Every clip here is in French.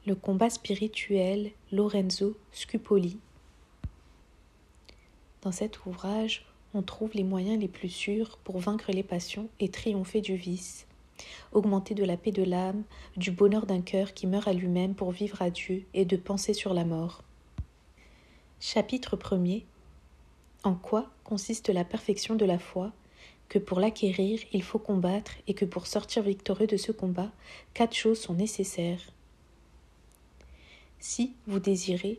Le combat spirituel, Lorenzo Scupoli. Dans cet ouvrage, on trouve les moyens les plus sûrs pour vaincre les passions et triompher du vice, augmenter de la paix de l'âme, du bonheur d'un cœur qui meurt à lui-même pour vivre à Dieu et de penser sur la mort. Chapitre 1er. En quoi consiste la perfection de la foi? Que pour l'acquérir, il faut combattre et que pour sortir victorieux de ce combat, 4 choses sont nécessaires. Si vous désirez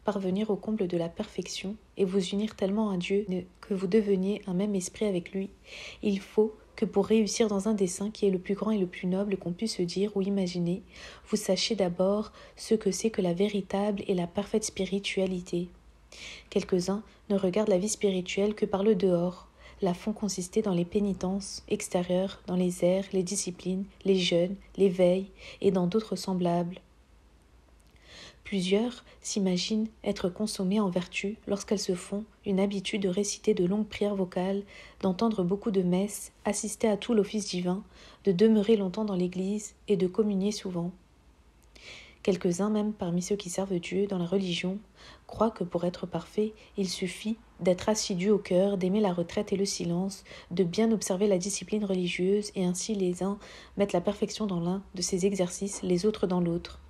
parvenir au comble de la perfection et vous unir tellement à Dieu que vous deveniez un même esprit avec lui, il faut que pour réussir dans un dessein qui est le plus grand et le plus noble qu'on puisse se dire ou imaginer, vous sachiez d'abord ce que c'est que la véritable et la parfaite spiritualité. Quelques-uns ne regardent la vie spirituelle que par le dehors, la font consister dans les pénitences extérieures, dans les airs, les disciplines, les jeûnes, les veilles et dans d'autres semblables. Plusieurs s'imaginent être consommés en vertu lorsqu'elles se font une habitude de réciter de longues prières vocales, d'entendre beaucoup de messes, assister à tout l'office divin, de demeurer longtemps dans l'église et de communier souvent. Quelques-uns même parmi ceux qui servent Dieu dans la religion croient que pour être parfait, il suffit d'être assidu au cœur, d'aimer la retraite et le silence, de bien observer la discipline religieuse et ainsi les uns mettent la perfection dans l'un de ces exercices, les autres dans l'autre.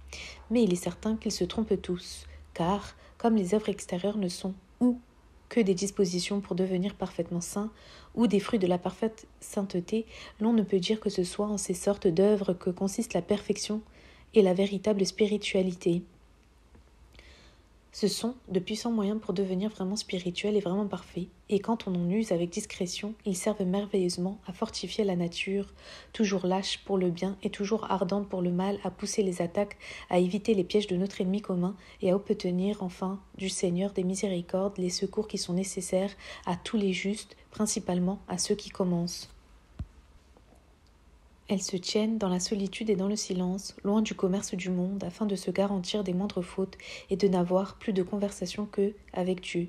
Mais il est certain qu'ils se trompent tous, car, comme les œuvres extérieures ne sont ou que des dispositions pour devenir parfaitement saints, ou des fruits de la parfaite sainteté, l'on ne peut dire que ce soit en ces sortes d'œuvres que consiste la perfection et la véritable spiritualité. Ce sont de puissants moyens pour devenir vraiment spirituel et vraiment parfait, et quand on en use avec discrétion, ils servent merveilleusement à fortifier la nature, toujours lâche pour le bien et toujours ardente pour le mal, à pousser les attaques, à éviter les pièges de notre ennemi commun, et à obtenir enfin du Seigneur des miséricordes les secours qui sont nécessaires à tous les justes, principalement à ceux qui commencent. Elles se tiennent dans la solitude et dans le silence, loin du commerce du monde, afin de se garantir des moindres fautes et de n'avoir plus de conversation qu'eux avec Dieu.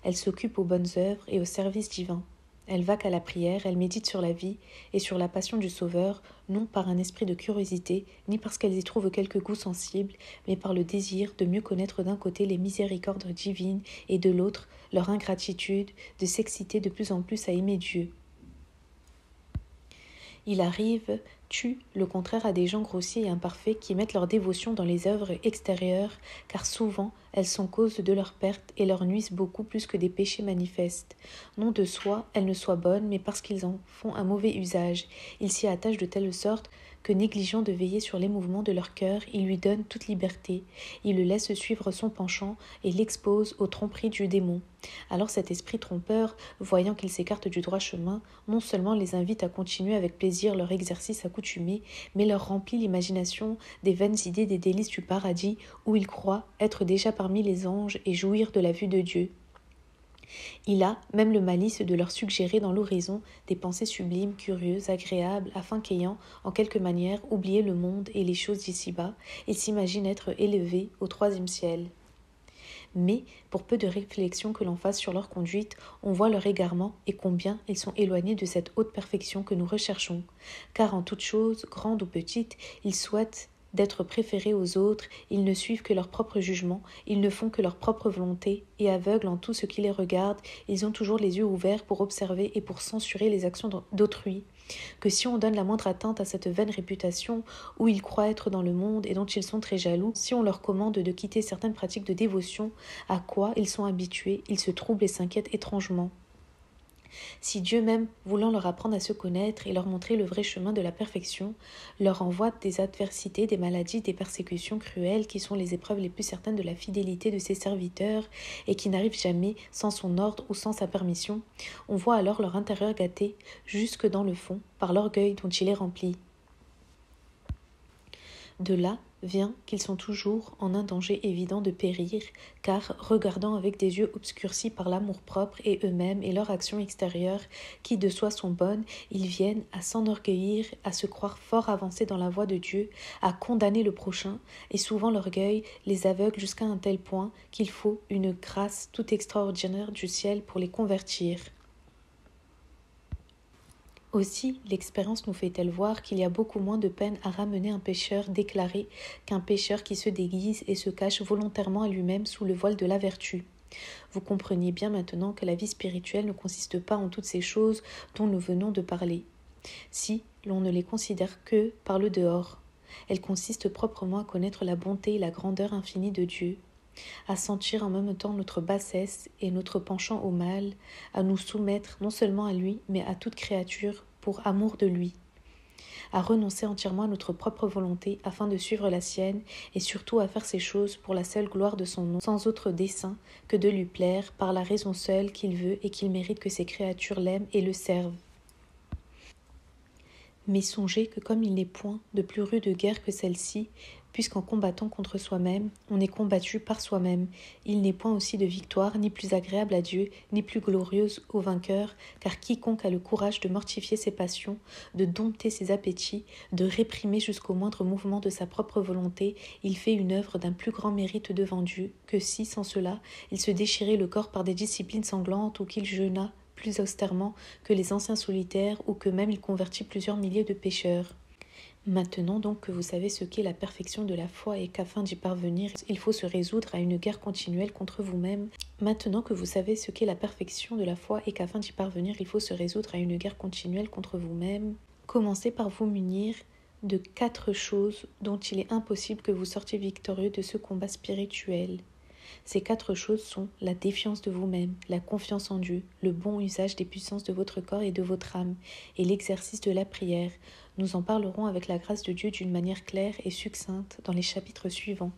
Elles s'occupent aux bonnes œuvres et au service divin. Elles vaquent à la prière, elles méditent sur la vie et sur la passion du Sauveur, non par un esprit de curiosité, ni parce qu'elles y trouvent quelque goût sensible, mais par le désir de mieux connaître d'un côté les miséricordes divines et de l'autre leur ingratitude, de s'exciter de plus en plus à aimer Dieu. Il arrive, le contraire à des gens grossiers et imparfaits qui mettent leur dévotion dans les œuvres extérieures, car souvent elles sont cause de leur perte et leur nuisent beaucoup plus que des péchés manifestes. Non de soi, elles ne soient bonnes, mais parce qu'ils en font un mauvais usage. Ils s'y attachent de telle sorte que, négligeant de veiller sur les mouvements de leur cœur, ils lui donnent toute liberté. Ils le laissent suivre son penchant et l'exposent aux tromperies du démon. Alors cet esprit trompeur, voyant qu'ils s'écartent du droit chemin, non seulement les invite à continuer avec plaisir leur exercice accoutumé, mais leur remplit l'imagination des vaines idées des délices du paradis, où ils croient être déjà parmi les anges et jouir de la vue de Dieu. Il a même le malice de leur suggérer dans l'horizon des pensées sublimes, curieuses, agréables, afin qu'ayant, en quelque manière, oublié le monde et les choses d'ici-bas, ils s'imaginent être élevés au 3e ciel. Mais, pour peu de réflexion que l'on fasse sur leur conduite, on voit leur égarement et combien ils sont éloignés de cette haute perfection que nous recherchons. Car en toute chose, grande ou petite, ils souhaitent d'être préférés aux autres, ils ne suivent que leur propre jugement, ils ne font que leur propre volonté, et aveugles en tout ce qui les regarde, ils ont toujours les yeux ouverts pour observer et pour censurer les actions d'autrui. Que si on donne la moindre atteinte à cette vaine réputation où ils croient être dans le monde et dont ils sont très jaloux, si on leur commande de quitter certaines pratiques de dévotion à quoi ils sont habitués, ils se troublent et s'inquiètent étrangement. Si Dieu même, voulant leur apprendre à se connaître et leur montrer le vrai chemin de la perfection, leur envoie des adversités, des maladies, des persécutions cruelles qui sont les épreuves les plus certaines de la fidélité de ses serviteurs et qui n'arrivent jamais sans son ordre ou sans sa permission, on voit alors leur intérieur gâté, jusque dans le fond, par l'orgueil dont il est rempli. De là vient qu'ils sont toujours en un danger évident de périr, car, regardant avec des yeux obscurcis par l'amour-propre et eux-mêmes et leur action extérieure, qui de soi sont bonnes, ils viennent à s'enorgueillir, à se croire fort avancés dans la voie de Dieu, à condamner le prochain, et souvent l'orgueil les aveugle jusqu'à un tel point qu'il faut une grâce toute extraordinaire du ciel pour les convertir. Aussi, l'expérience nous fait-elle voir qu'il y a beaucoup moins de peine à ramener un pécheur déclaré qu'un pécheur qui se déguise et se cache volontairement à lui-même sous le voile de la vertu. Vous comprenez bien maintenant que la vie spirituelle ne consiste pas en toutes ces choses dont nous venons de parler, si l'on ne les considère que par le dehors. Elle consiste proprement à connaître la bonté et la grandeur infinie de Dieu, à sentir en même temps notre bassesse et notre penchant au mal, à nous soumettre non seulement à lui, mais à toute créature pour amour de lui, à renoncer entièrement à notre propre volonté afin de suivre la sienne, et surtout à faire ces choses pour la seule gloire de son nom, sans autre dessein que de lui plaire, par la raison seule qu'il veut et qu'il mérite que ses créatures l'aiment et le servent. Mais songez que comme il n'est point de plus rude guerre que celle-ci, puisqu'en combattant contre soi-même, on est combattu par soi-même, il n'est point aussi de victoire ni plus agréable à Dieu, ni plus glorieuse au vainqueur, car quiconque a le courage de mortifier ses passions, de dompter ses appétits, de réprimer jusqu'au moindre mouvement de sa propre volonté, il fait une œuvre d'un plus grand mérite devant Dieu, que si, sans cela, il se déchirait le corps par des disciplines sanglantes ou qu'il jeûnât plus austèrement que les anciens solitaires ou que même il convertit plusieurs milliers de pécheurs. Maintenant donc que vous savez ce qu'est la perfection de la foi et qu'afin d'y parvenir, il faut se résoudre à une guerre continuelle contre vous-même. Maintenant que vous savez ce qu'est la perfection de la foi et qu'afin d'y parvenir, il faut se résoudre à une guerre continuelle contre vous-même, commencez par vous munir de 4 choses dont il est impossible que vous sortiez victorieux de ce combat spirituel. Ces 4 choses sont la défiance de vous-même, la confiance en Dieu, le bon usage des puissances de votre corps et de votre âme, et l'exercice de la prière. Nous en parlerons avec la grâce de Dieu d'une manière claire et succincte dans les chapitres suivants.